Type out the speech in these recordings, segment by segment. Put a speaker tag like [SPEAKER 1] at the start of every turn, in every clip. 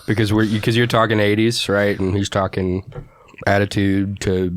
[SPEAKER 1] because you're talking 80s, right? And he's talking Attitude to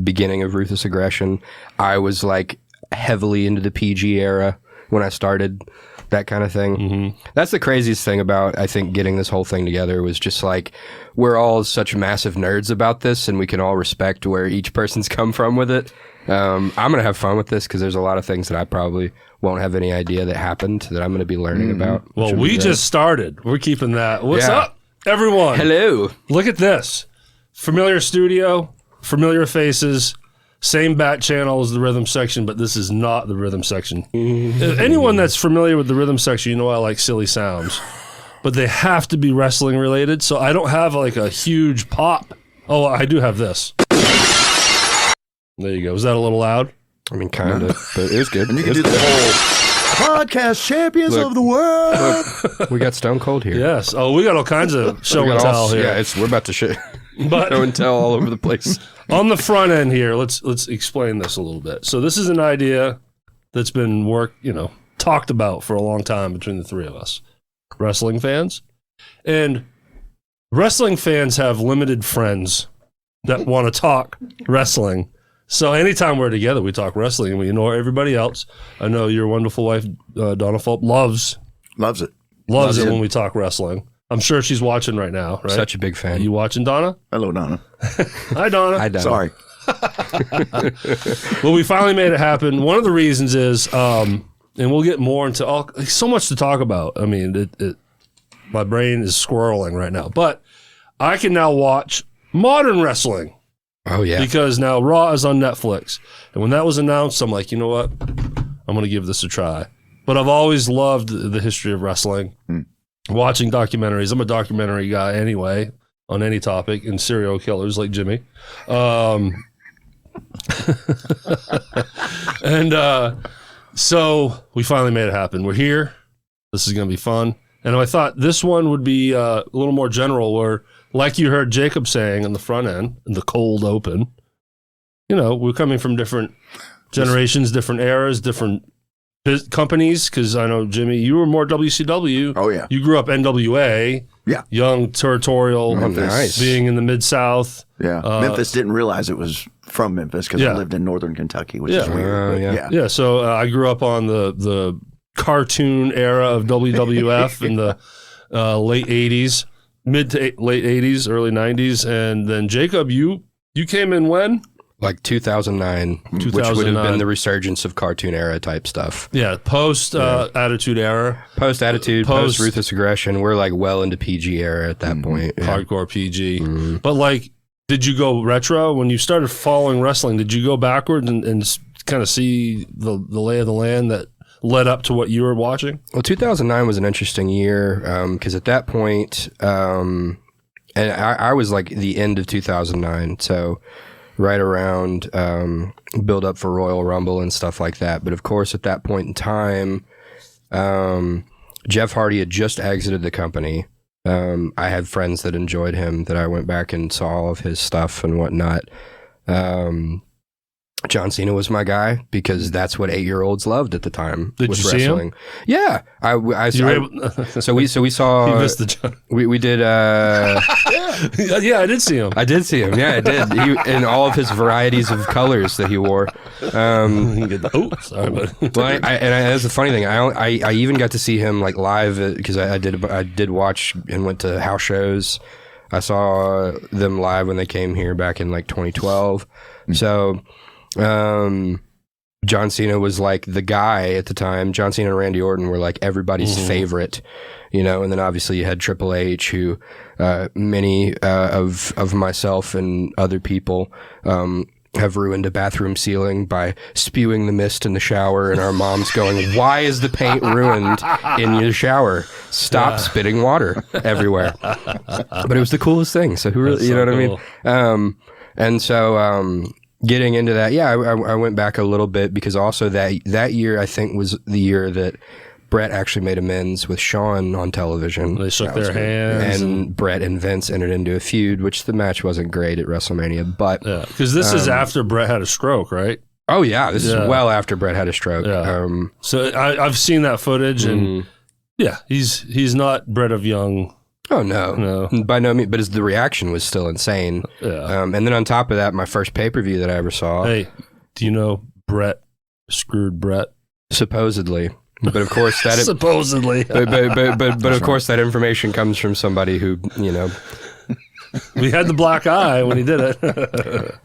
[SPEAKER 1] beginning of Ruthless Aggression. I was like heavily into the PG era when I started, that kind of thing. That's the craziest thing about, I think, getting this whole thing together was just like, we're all such massive nerds about this, and we can all respect where each person's come from with it. I'm going to have fun with this because there's a lot of things that I probably won't have any idea that happened that I'm going to be learning about.
[SPEAKER 2] Well, we just started. We're keeping that. What's up, everyone?
[SPEAKER 1] Hello.
[SPEAKER 2] Look at this. Familiar studio, familiar faces, same bat channel as the rhythm section, but this is not the rhythm section. Anyone that's familiar with the rhythm section, you know I like silly sounds, but they have to be wrestling related, so I don't have like a huge pop. Oh, I do have this. There you go. Was that a little loud?
[SPEAKER 1] I mean, kind of, but it was good.
[SPEAKER 3] And you can do the whole podcast champions of the world.
[SPEAKER 1] Look, we got Stone Cold here.
[SPEAKER 2] Yes. Oh, we got all kinds of show and tell here.
[SPEAKER 1] Yeah, we're about to show and tell all over the place.
[SPEAKER 2] On the front end here, let's explain this a little bit. So this is an idea that's been talked about for a long time between the three of us, wrestling fans, and wrestling fans have limited friends that want to talk wrestling. So anytime we're together, we talk wrestling, and we ignore everybody else. I know your wonderful wife, Donna Fulp, loves it when we talk wrestling. I'm sure she's watching right now, right?
[SPEAKER 1] Such a big fan.
[SPEAKER 2] You watching, Donna?
[SPEAKER 3] Hello, Donna.
[SPEAKER 2] Hi, Donna.
[SPEAKER 1] Hi, Donna.
[SPEAKER 3] Sorry.
[SPEAKER 2] Well, we finally made it happen. One of the reasons is, and we'll get more into so much to talk about. I mean, my brain is squirreling right now, but I can now watch modern wrestling.
[SPEAKER 1] Oh, yeah.
[SPEAKER 2] Because now Raw is on Netflix. And when that was announced, I'm like, you know what? I'm going to give this a try. But I've always loved the history of wrestling. Watching documentaries. I'm a documentary guy anyway, on any topic, and serial killers like Jimmy. And so we finally made it happen. We're here. This is going to be fun. And I thought this one would be a little more general, where, like you heard Jacob saying on the front end, in the cold open, we're coming from different generations, different eras, different companies, because I know, Jimmy, you were more WCW.
[SPEAKER 3] Oh, yeah.
[SPEAKER 2] You grew up NWA.
[SPEAKER 3] Yeah.
[SPEAKER 2] Young, territorial,
[SPEAKER 1] nice.
[SPEAKER 2] being in the Mid-South.
[SPEAKER 3] Yeah. Memphis didn't realize it was from Memphis because I lived in northern Kentucky, which is weird.
[SPEAKER 2] Yeah, so I grew up on the cartoon era of WWF in the late 80s, mid to late 80s, early 90s. And then, Jacob, you came in when?
[SPEAKER 1] Like 2009, which would have been the resurgence of cartoon era type stuff.
[SPEAKER 2] Yeah, post Attitude Era.
[SPEAKER 1] Post Attitude, post Ruthless Aggression. We're like well into PG era at that point. Yeah.
[SPEAKER 2] Hardcore PG. But like, did you go retro? When you started following wrestling, did you go backwards and kind of see the lay of the land that led up to what you were watching?
[SPEAKER 1] Well, 2009 was an interesting year because at that point, and I was like the end of 2009, so right around build up for Royal Rumble and stuff like that. But of course, at that point in time, Jeff Hardy had just exited the company. I had friends that enjoyed him that I went back and saw all of his stuff and whatnot. John Cena was my guy because that's what 8-year-olds loved at the time.
[SPEAKER 2] Did you see him?
[SPEAKER 1] Yeah, so we saw.
[SPEAKER 2] You missed the John.
[SPEAKER 1] We did.
[SPEAKER 2] Yeah, I did see him.
[SPEAKER 1] I did see him. Yeah, I did. In all of his varieties of colors that he wore.
[SPEAKER 2] Sorry, but
[SPEAKER 1] Well, that's the funny thing. I even got to see him like live because I did watch and went to house shows. I saw them live when they came here back in like 2012. So. John Cena was like the guy at the time. John Cena and Randy Orton were like everybody's favorite, and then obviously you had Triple H, who many of myself and other people have ruined a bathroom ceiling by spewing the mist in the shower, and our mom's going, "Why is the paint ruined in your shower? Stop spitting water everywhere." But it was the coolest thing. So who really, what I mean? And so. Getting into that, I went back a little bit because also that year I think was the year that Brett actually made amends with Shawn on television.
[SPEAKER 2] They shook their hands.
[SPEAKER 1] And Brett and Vince entered into a feud, which the match wasn't great at WrestleMania. But
[SPEAKER 2] because this is after Brett had a stroke, right?
[SPEAKER 1] Oh, yeah. This is well after Brett had a stroke.
[SPEAKER 2] Yeah. So I've seen that footage, and he's not Brett of young
[SPEAKER 1] Oh, no. By no means. But the reaction was still insane.
[SPEAKER 2] Yeah.
[SPEAKER 1] And then on top of that, my first pay-per-view that I ever saw.
[SPEAKER 2] Hey, do you know Brett screwed Brett?
[SPEAKER 1] Supposedly. But of course that
[SPEAKER 2] supposedly.
[SPEAKER 1] but of course that information comes from somebody who,
[SPEAKER 2] we had the black eye when he did it.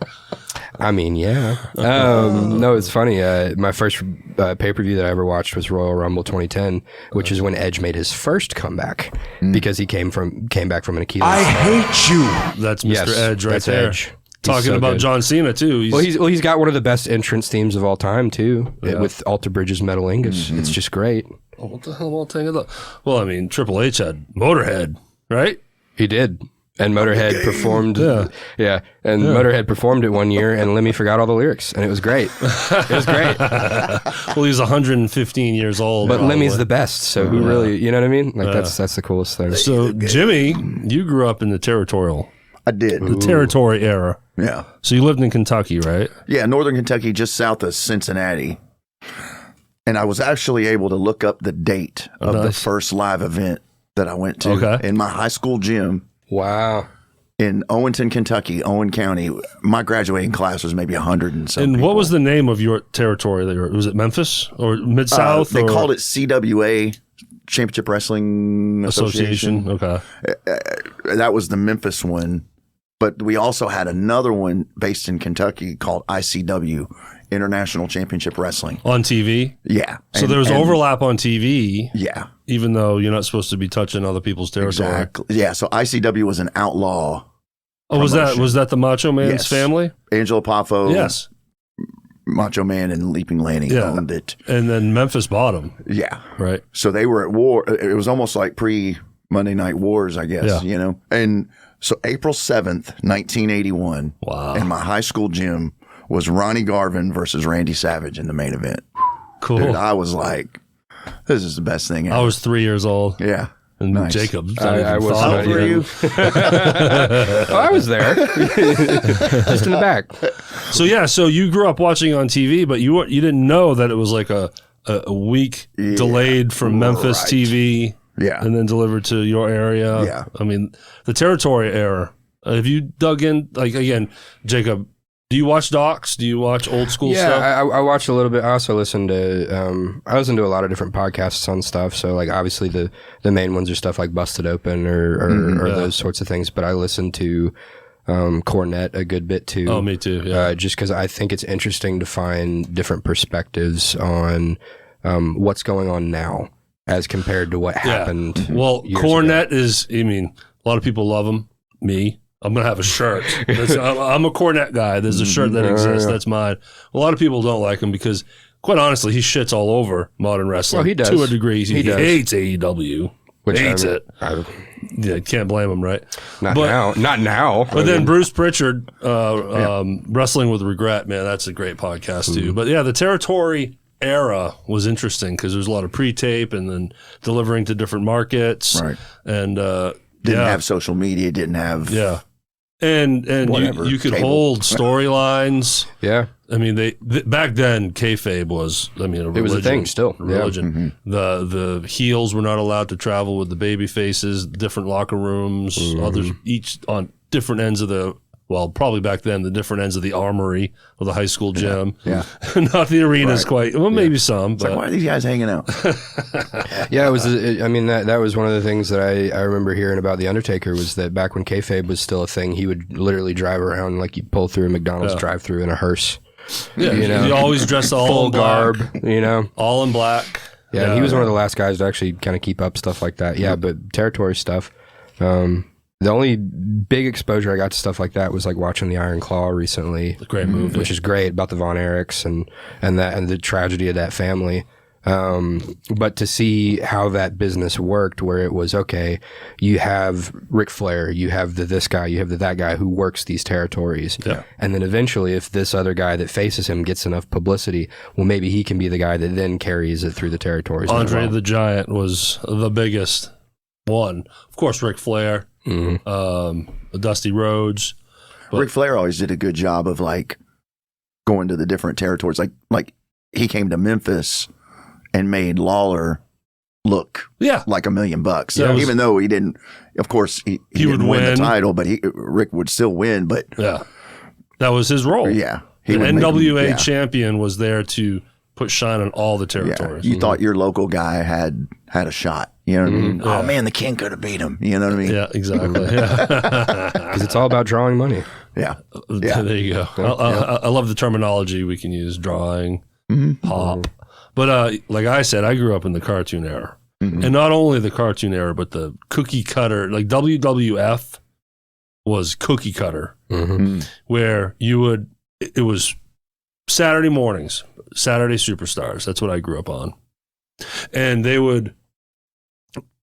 [SPEAKER 1] I mean, yeah. No, it's funny. My first pay-per-view that I ever watched was Royal Rumble 2010, which is when Edge made his first comeback because he came back from an Achilles.
[SPEAKER 3] I hate you.
[SPEAKER 2] That's Mr. Edge right there.
[SPEAKER 1] Edge.
[SPEAKER 2] Talking about John Cena too.
[SPEAKER 1] He's got one of the best entrance themes of all time too, with Alter Bridge's Metal Ingus. It's just great.
[SPEAKER 2] Oh, what the hell? Well, I mean, Triple H had Motorhead, right?
[SPEAKER 1] He did. And Motorhead performed, and Motorhead performed it one year, and Lemmy forgot all the lyrics, and it was great. It was great.
[SPEAKER 2] Well, he's 115 years old,
[SPEAKER 1] but probably. Lemmy's the best. So who really, you know what I mean? Like that's the coolest thing.
[SPEAKER 2] So Jimmy, you grew up in the territorial.
[SPEAKER 3] I did.
[SPEAKER 2] The territory era.
[SPEAKER 3] Yeah.
[SPEAKER 2] So you lived in Kentucky, right?
[SPEAKER 3] Yeah, northern Kentucky, just south of Cincinnati. And I was actually able to look up the date of the first live event that I went to in my high school gym.
[SPEAKER 1] Wow.
[SPEAKER 3] In Owenton, Kentucky, Owen County. My graduating class was maybe 100 and something.
[SPEAKER 2] And what was the name of your territory? Was it Memphis or Mid-South?
[SPEAKER 3] They called it CWA, Championship Wrestling Association.
[SPEAKER 2] Okay.
[SPEAKER 3] That was the Memphis one. But we also had another one based in Kentucky called ICW, International Championship Wrestling.
[SPEAKER 2] On TV?
[SPEAKER 3] Yeah.
[SPEAKER 2] So there was overlap on TV.
[SPEAKER 3] Yeah.
[SPEAKER 2] Even though you're not supposed to be touching other people's territory.
[SPEAKER 3] Exactly. Yeah. So ICW was an outlaw.
[SPEAKER 2] Oh, was that the Macho Man's family?
[SPEAKER 3] Angelo Poffo.
[SPEAKER 2] Yes.
[SPEAKER 3] Macho Man and Leaping Lanny owned it.
[SPEAKER 2] And then Memphis bought them.
[SPEAKER 3] Yeah.
[SPEAKER 2] Right.
[SPEAKER 3] So they were at war. It was almost like pre-Monday Night Wars, I guess, And so April 7th, 1981, in my high school gym was Ronnie Garvin versus Randy Savage in the main event.
[SPEAKER 2] Cool.
[SPEAKER 3] Dude, I was like, this is the best thing ever.
[SPEAKER 2] I was 3 years old.
[SPEAKER 3] Yeah.
[SPEAKER 2] And
[SPEAKER 3] nice.
[SPEAKER 2] Jacob.
[SPEAKER 1] I was
[SPEAKER 3] How old were you?
[SPEAKER 1] I was there. Just in the back.
[SPEAKER 2] So you grew up watching on TV, but you didn't know that it was like a week delayed from Memphis TV.
[SPEAKER 3] Yeah.
[SPEAKER 2] And then delivered to your area.
[SPEAKER 3] Yeah.
[SPEAKER 2] I mean, the territory era. Have you dug in? Like, again, Jacob, do you watch docs? Do you watch old school stuff?
[SPEAKER 1] Yeah, I watch a little bit. I also listen to a lot of different podcasts on stuff. So, like, obviously the main ones are stuff like Busted Open or those sorts of things. But I listen to Cornette a good bit too.
[SPEAKER 2] Oh, me too. Yeah.
[SPEAKER 1] Just because I think it's interesting to find different perspectives on what's going on now as compared to what happened.
[SPEAKER 2] Well, Cornette is, I mean, a lot of people love him. Me. I'm going to have a shirt. I'm a Cornette guy. There's a shirt that exists. That's mine. A lot of people don't like him because, quite honestly, he shits all over modern wrestling.
[SPEAKER 1] Well, he does.
[SPEAKER 2] To a degree. He hates AEW.
[SPEAKER 1] Which
[SPEAKER 2] hates it. Yeah, can't blame him, right?
[SPEAKER 1] Not now.
[SPEAKER 2] But then Bruce Pritchard, Wrestling with Regret, man, that's a great podcast too. But yeah, the territory era was interesting because there's a lot of pre-tape and then delivering to different markets.
[SPEAKER 3] Right.
[SPEAKER 2] And
[SPEAKER 3] didn't have social media, didn't have
[SPEAKER 2] and you could hold storylines.
[SPEAKER 1] Yeah.
[SPEAKER 2] I mean, back then kayfabe was, a religion. It was a
[SPEAKER 1] thing still.
[SPEAKER 2] Religion. Yeah. The heels were not allowed to travel with the baby faces, different locker rooms, others each on different ends of probably back then, the different ends of the armory of the high school gym.
[SPEAKER 3] Yeah.
[SPEAKER 2] Not the arenas quite. Well, maybe some. But
[SPEAKER 3] like, why are these guys hanging out?
[SPEAKER 1] Yeah, it was. I mean, that was one of the things that I remember hearing about The Undertaker was that back when kayfabe was still a thing, he would literally drive around like you pull through a McDonald's drive-through in a hearse.
[SPEAKER 2] Yeah, he always dressed all
[SPEAKER 1] full
[SPEAKER 2] in black,
[SPEAKER 1] garb,
[SPEAKER 2] all in black.
[SPEAKER 1] Yeah, and he was one of the last guys to actually kind of keep up stuff like that. Yeah, but territory stuff. The only big exposure I got to stuff like that was like watching The Iron Claw recently.
[SPEAKER 2] Great movie.
[SPEAKER 1] Which is great, about the Von Erichs and the tragedy of that family. But to see how that business worked, where it was, okay, you have Ric Flair, you have this guy, you have that guy who works these territories.
[SPEAKER 2] Yeah.
[SPEAKER 1] And then eventually, if this other guy that faces him gets enough publicity, well, maybe he can be the guy that then carries it through the territories.
[SPEAKER 2] Andre the Giant was the biggest one. Of course, Ric Flair. Dusty Rhodes.
[SPEAKER 3] Ric Flair always did a good job of like going to the different territories. Like he came to Memphis and made Lawler look like $1 million.
[SPEAKER 2] Yeah,
[SPEAKER 3] even though he didn't, of course, he didn't win the title, but Rick would still win. But
[SPEAKER 2] yeah, that was his role.
[SPEAKER 3] Yeah.
[SPEAKER 2] The NWA champion was there to put shine on all the territories.
[SPEAKER 3] You thought your local guy had a shot. You know what I mean? Yeah. Oh, man, the King could have beat him. You know what I mean?
[SPEAKER 2] Yeah, exactly.
[SPEAKER 1] Because it's all about drawing money.
[SPEAKER 3] Yeah.
[SPEAKER 2] There you go. I love the terminology we can use, drawing, pop. But like I said, I grew up in the cartoon era. And not only the cartoon era, but the cookie cutter. Like WWF was cookie cutter, where it was Saturday mornings, Saturday Superstars. That's what I grew up on. And they would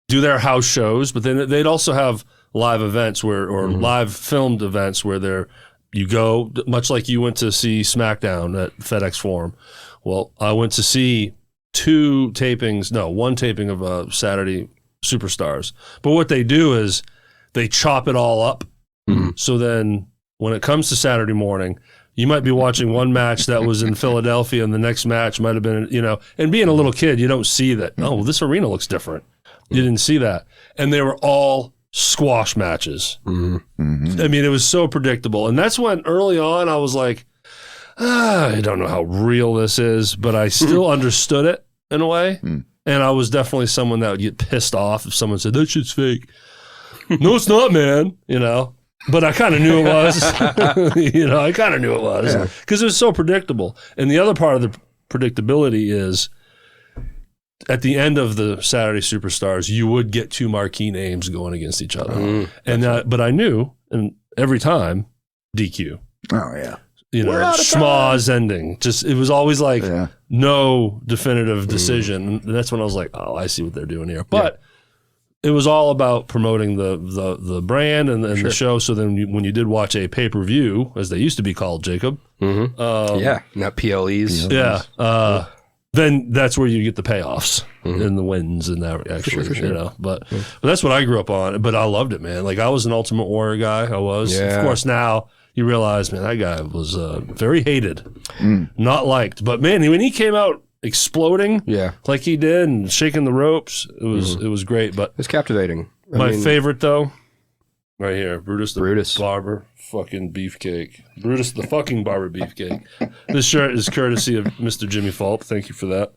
[SPEAKER 2] do their house shows, but then they'd also have live events or live filmed events where you go, much like you went to see Smackdown at FedEx Forum. Well, I went to see one taping of Saturday Superstars. But what they do is they chop it all up. So then when it comes to Saturday morning, you might be watching one match that was in Philadelphia and the next match might have been, and being a little kid, you don't see that. Oh, this arena looks different. You didn't see that. And they were all squash matches. I mean, it was so predictable. And that's when early on I was like, I don't know how real this is, but I still understood it in a way. And I was definitely someone that would get pissed off if someone said, that shit's fake. No, it's not, man. But I kind of knew it was. I kind of knew it was because it was so predictable. And the other part of the predictability is at the end of the Saturday Superstars, you would get two marquee names going against each other. But I knew, and every time, DQ.
[SPEAKER 3] Oh, yeah.
[SPEAKER 2] Schmaz ending. Just it was always like no definitive decision. And that's when I was like, oh, I see what they're doing here. But it was all about promoting the brand and the show. So then when you did watch a pay-per-view, as they used to be called, Jacob.
[SPEAKER 1] Not PLEs.
[SPEAKER 2] Yeah. Then that's where you get the payoffs and the wins and that actually, for sure. But that's what I grew up on. But I loved it, man. Like I was an Ultimate Warrior guy. I was. Yeah. Of course, now you realize, man, that guy was very hated, not liked. But man, when he came out exploding, like he did, and shaking the ropes, it was great. But
[SPEAKER 1] it's captivating.
[SPEAKER 2] My favorite though, right here, Brutus the Barber fucking Beefcake. Brutus the fucking Barber Beefcake. This shirt is courtesy of Mr. Jimmy Fulp. Thank you for that.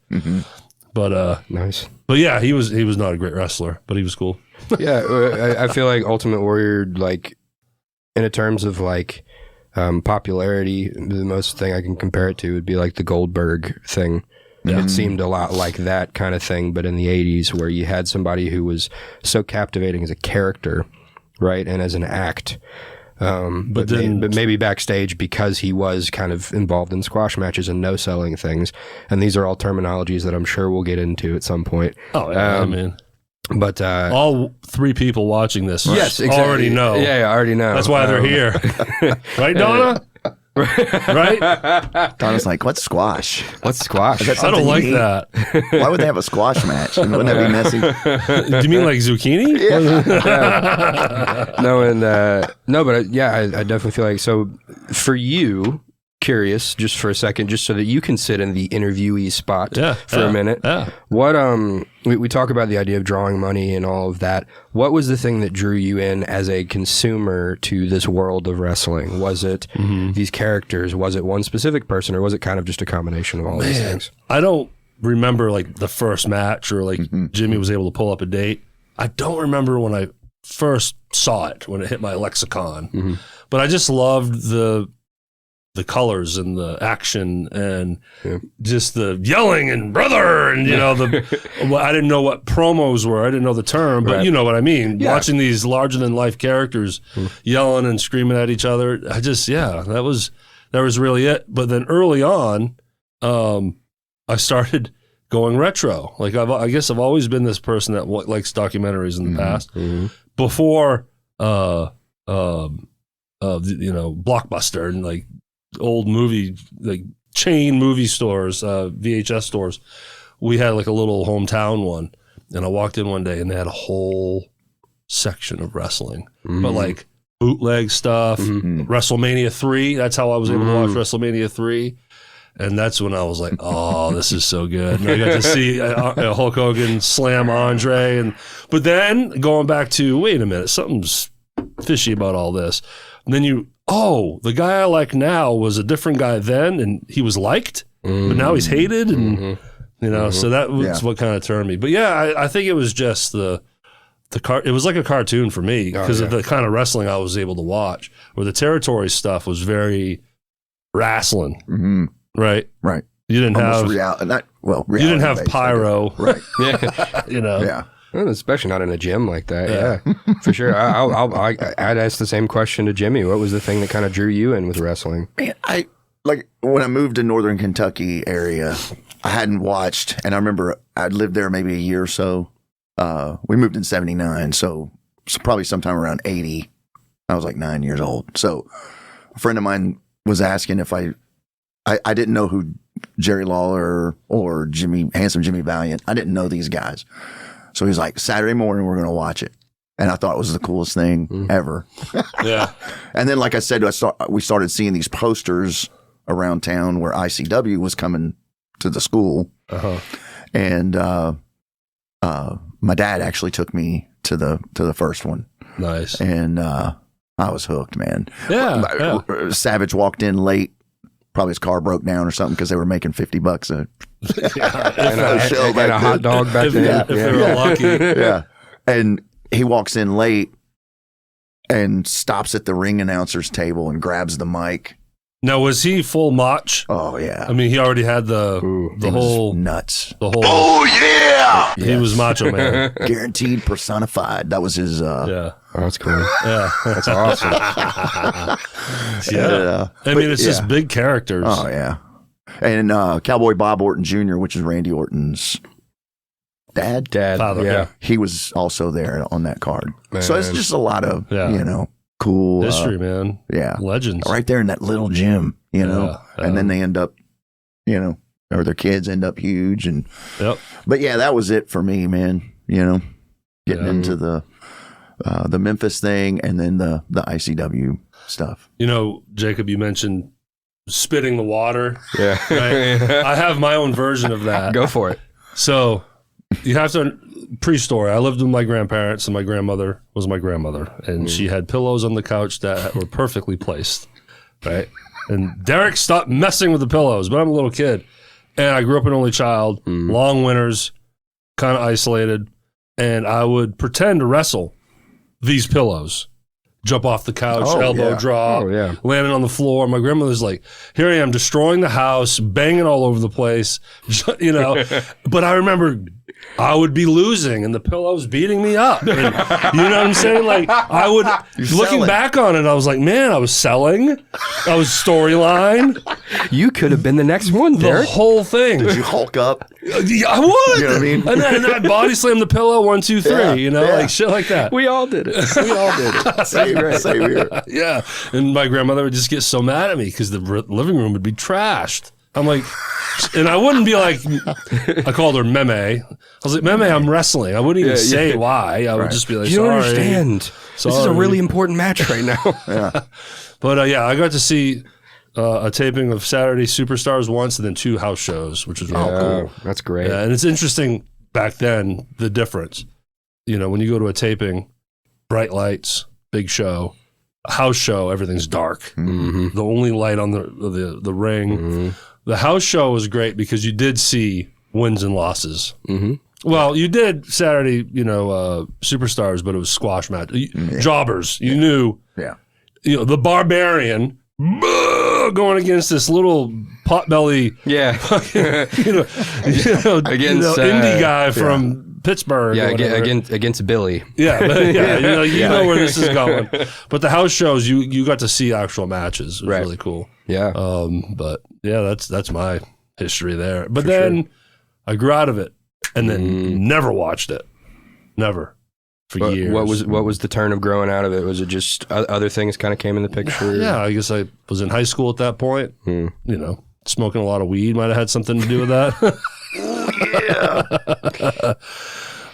[SPEAKER 2] But
[SPEAKER 1] nice.
[SPEAKER 2] But yeah, he was not a great wrestler, but he was cool.
[SPEAKER 1] I feel like Ultimate Warrior, like in terms of like popularity, the most thing I can compare it to would be like the Goldberg thing. It seemed a lot like that kind of thing, but in the 80s, where you had somebody who was so captivating as a character, right, and as an act. But maybe backstage, because he was kind of involved in squash matches and no-selling things. And these are all terminologies that I'm sure we'll get into at some point.
[SPEAKER 2] Oh, yeah, I mean.
[SPEAKER 3] But
[SPEAKER 2] all three people watching this
[SPEAKER 3] already know.
[SPEAKER 1] Yeah, I already know.
[SPEAKER 2] That's why they're here. Right, Donna? Right?
[SPEAKER 3] Donna's like, what's squash?
[SPEAKER 1] What's squash?
[SPEAKER 2] I don't like that.
[SPEAKER 3] Why would they have a squash match? Wouldn't that be messy?
[SPEAKER 2] Do you mean like zucchini?
[SPEAKER 1] I definitely feel like, so for you, curious just for a second, just so that you can sit in the interviewee spot for a minute. What we talk about the idea of drawing money and all of that. What was the thing that drew you in as a consumer to this world of wrestling? Was it these characters? Was it one specific person, or was it kind of just a combination of all these things?
[SPEAKER 2] I don't remember like the first match, or like Jimmy was able to pull up a date. I don't remember when I first saw it, when it hit my lexicon. But I just loved the colors and the action and just the yelling and brother and I didn't know what promos were. I didn't know the term, but you know what I mean. Watching these larger than life characters yelling and screaming at each other. I just that was really it. But then early on, I started going retro. Like I guess I've always been this person that likes documentaries in the past. Before Blockbuster and like old movie, like chain movie stores, VHS stores, we had like a little hometown one, and I walked in one day and they had a whole section of wrestling, but like bootleg stuff, WrestleMania 3, that's how I was able to watch WrestleMania 3, And that's when I was like, oh, this is so good. And I got to see Hulk Hogan slam Andre. But then going back to, wait a minute, something's fishy about all this. And then the guy I like now was a different guy then, and he was liked, but now he's hated. And, so that was what kind of turned me. But yeah, I think it was just it was like a cartoon for me because of the kind of wrestling I was able to watch, where the territory stuff was very wrestling. Mm-hmm. Right. You didn't have you didn't have pyro.
[SPEAKER 3] Right.
[SPEAKER 1] Yeah.
[SPEAKER 2] Yeah.
[SPEAKER 1] Well, especially not in a gym like that. Yeah, for sure. I'd ask the same question to Jimmy. What was the thing that kind of drew you in with wrestling?
[SPEAKER 3] Man, when I moved to Northern Kentucky area, I hadn't watched, and I remember I'd lived there maybe a year or so. We moved in 79, so probably sometime around 80. I was like 9 years old. So a friend of mine was asking if I didn't know who Jerry Lawler or Handsome Jimmy Valiant. I didn't know these guys. So he's like, Saturday morning, we're going to watch it. And I thought it was the coolest thing ever.
[SPEAKER 2] Yeah.
[SPEAKER 3] And then, like I said, we started seeing these posters around town where ICW was coming to the school. Uh-huh. And my dad actually took me to the first one.
[SPEAKER 2] Nice.
[SPEAKER 3] And I was hooked, man.
[SPEAKER 2] Yeah.
[SPEAKER 3] Savage walked in late. Probably his car broke down or something because they were making $50 and
[SPEAKER 1] a hot dog back then.
[SPEAKER 2] If they were lucky.
[SPEAKER 3] Yeah. And he walks in late and stops at the ring announcer's table and grabs the mic.
[SPEAKER 2] Now, was he full mach?
[SPEAKER 3] Oh, yeah.
[SPEAKER 2] I mean, he already had the whole
[SPEAKER 3] nuts.
[SPEAKER 2] The whole.
[SPEAKER 3] Oh, yeah.
[SPEAKER 2] He was Macho Man.
[SPEAKER 3] Guaranteed personified. That was his.
[SPEAKER 1] Yeah. Oh, that's cool.
[SPEAKER 2] Yeah.
[SPEAKER 1] That's awesome.
[SPEAKER 2] Yeah. I mean, it's just big characters.
[SPEAKER 3] Oh, yeah. And Cowboy Bob Orton Jr., which is Randy Orton's dad.
[SPEAKER 2] Father.
[SPEAKER 1] Yeah.
[SPEAKER 3] He was also there on that card.
[SPEAKER 1] Man.
[SPEAKER 3] So it's just a lot of, cool
[SPEAKER 2] history, man.
[SPEAKER 3] Yeah.
[SPEAKER 2] Legends.
[SPEAKER 3] Right there in that little gym, and then they end up, or their kids end up huge. But yeah, that was it for me, man. Getting into the Memphis thing and then the ICW stuff.
[SPEAKER 2] Jacob, you mentioned spitting the water.
[SPEAKER 1] Yeah.
[SPEAKER 2] Right? I have my own version of that.
[SPEAKER 1] Go for it.
[SPEAKER 2] So you have to, pre-story, I lived with my grandparents and my grandmother was my grandmother. And she had pillows on the couch that were perfectly placed. Right. And Derek stopped messing with the pillows, but I'm a little kid. And I grew up an only child, long winters, kind of isolated. And I would pretend to wrestle these pillows. Jump off the couch, elbow drop, landing on the floor. My grandmother's like, here I am destroying the house, banging all over the place, But I remember I would be losing and the pillows beating me up. And, you know what I'm saying? Like I would, looking back on it, I was like, man, I was selling. I was storyline.
[SPEAKER 1] You could have been the next one, Derek.
[SPEAKER 2] The whole thing.
[SPEAKER 3] Did you Hulk up?
[SPEAKER 2] Yeah, I would.
[SPEAKER 3] You know what I mean?
[SPEAKER 2] And then I'd body slam the pillow, 1, 2, 3, like shit like that.
[SPEAKER 1] We all did it.
[SPEAKER 3] Same here.
[SPEAKER 2] Yeah. And my grandmother would just get so mad at me because the living room would be trashed. I'm like, and I wouldn't be like, I called her Meme. I was like, Meme, I'm wrestling. I wouldn't even say why. I would just be like,
[SPEAKER 1] you
[SPEAKER 2] sorry.
[SPEAKER 1] don't understand. This is a really important match right now.
[SPEAKER 2] But I got to see a taping of Saturday Superstars once and then 2 house shows, which was really cool.
[SPEAKER 1] That's great.
[SPEAKER 2] Yeah, and it's interesting back then, the difference. When you go to a taping, bright lights, big show, a house show, everything's dark. Mm-hmm. The only light on the ring. Mm-hmm. The house show was great because you did see wins and losses. Mm-hmm. Well, you did Saturday, Superstars, but it was squash match. Jobbers, you knew.
[SPEAKER 3] Yeah.
[SPEAKER 2] The Barbarian going against this little potbelly,
[SPEAKER 1] against
[SPEAKER 2] indie guy from Pittsburgh.
[SPEAKER 1] Yeah, against Billy.
[SPEAKER 2] Yeah, but you know where this is going. But the house shows, you got to see actual matches. It was really cool.
[SPEAKER 1] Yeah.
[SPEAKER 2] But yeah, that's my history there. But then I grew out of it and then never watched it. Never. For years.
[SPEAKER 1] What was the turn of growing out of it? Was it just other things kind of came in the picture?
[SPEAKER 2] Yeah, I guess I was in high school at that point. Smoking a lot of weed might have had something to do with that.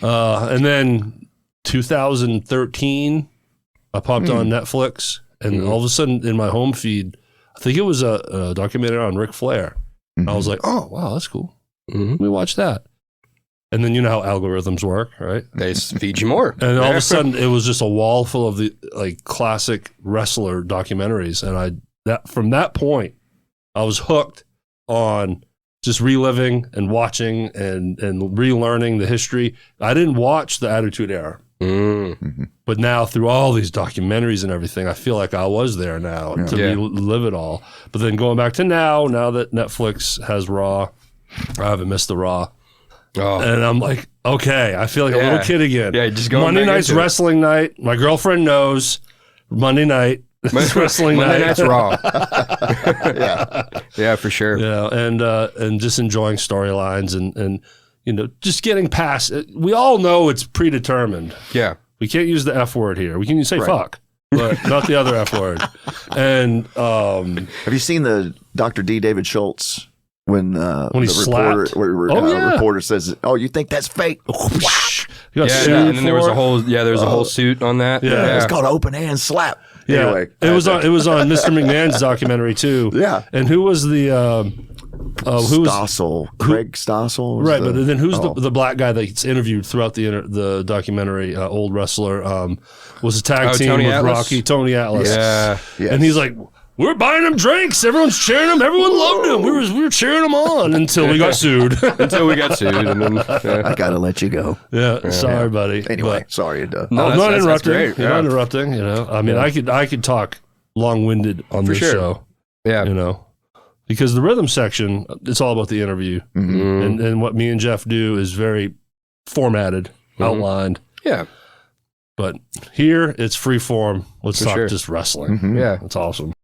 [SPEAKER 2] And then 2013, I popped on Netflix, and all of a sudden in my home feed, I think it was a documentary on Ric Flair. I was like, oh, wow, that's cool. Let me watch that. And then you know how algorithms work, right?
[SPEAKER 1] They feed you more.
[SPEAKER 2] And all of a sudden, it was just a wall full of the like classic wrestler documentaries. And from that point, I was hooked on just reliving and watching and relearning the history. I didn't watch the Attitude Era. But now through all these documentaries and everything, I feel like I was there now to relive it all. But then going back to now that Netflix has Raw, I haven't missed the Raw. Oh. And I'm like, okay, I feel like a little kid again.
[SPEAKER 1] Yeah, just going
[SPEAKER 2] Monday night's wrestling night. My girlfriend knows Monday night. Wrestling
[SPEAKER 1] Monday
[SPEAKER 2] night.
[SPEAKER 1] night's Raw. Yeah, for sure.
[SPEAKER 2] Yeah, and just enjoying storylines and you know, just getting past it. We all know it's predetermined.
[SPEAKER 1] Yeah.
[SPEAKER 2] We can't use the F word here. We can say fuck, but not the other F word. And
[SPEAKER 3] have you seen the Dr. D. David Schultz when
[SPEAKER 2] the
[SPEAKER 3] reporter says, "Oh, you think that's fake?"
[SPEAKER 1] And then there was a whole whole suit on that.
[SPEAKER 3] Yeah, it's called open hand slap.
[SPEAKER 2] Yeah,
[SPEAKER 3] anyway,
[SPEAKER 2] it was on Mr. McMahon's documentary too.
[SPEAKER 3] Yeah,
[SPEAKER 2] and who was the
[SPEAKER 3] Stossel, Craig Stossel,
[SPEAKER 2] right? But then who's the black guy that gets interviewed throughout the documentary? Old wrestler was a tag team
[SPEAKER 1] Tony
[SPEAKER 2] with
[SPEAKER 1] Atlas?
[SPEAKER 2] Rocky, Tony Atlas.
[SPEAKER 1] Yeah,
[SPEAKER 2] and he's like, we're buying him drinks. Everyone's cheering him. Everyone loved him. We were cheering him on until we got sued.
[SPEAKER 1] And then
[SPEAKER 3] I gotta let you go.
[SPEAKER 2] Yeah, sorry, buddy.
[SPEAKER 3] Anyway, sorry.
[SPEAKER 2] No, I'm not interrupting. You're not interrupting. You know, I mean, I could talk long-winded on this show.
[SPEAKER 1] Yeah,
[SPEAKER 2] you know, because the rhythm section, it's all about the interview, and what me and Jeff do is very formatted, outlined.
[SPEAKER 1] Yeah.
[SPEAKER 2] But here it's free form. Let's talk just wrestling.
[SPEAKER 1] Yeah,
[SPEAKER 2] it's awesome.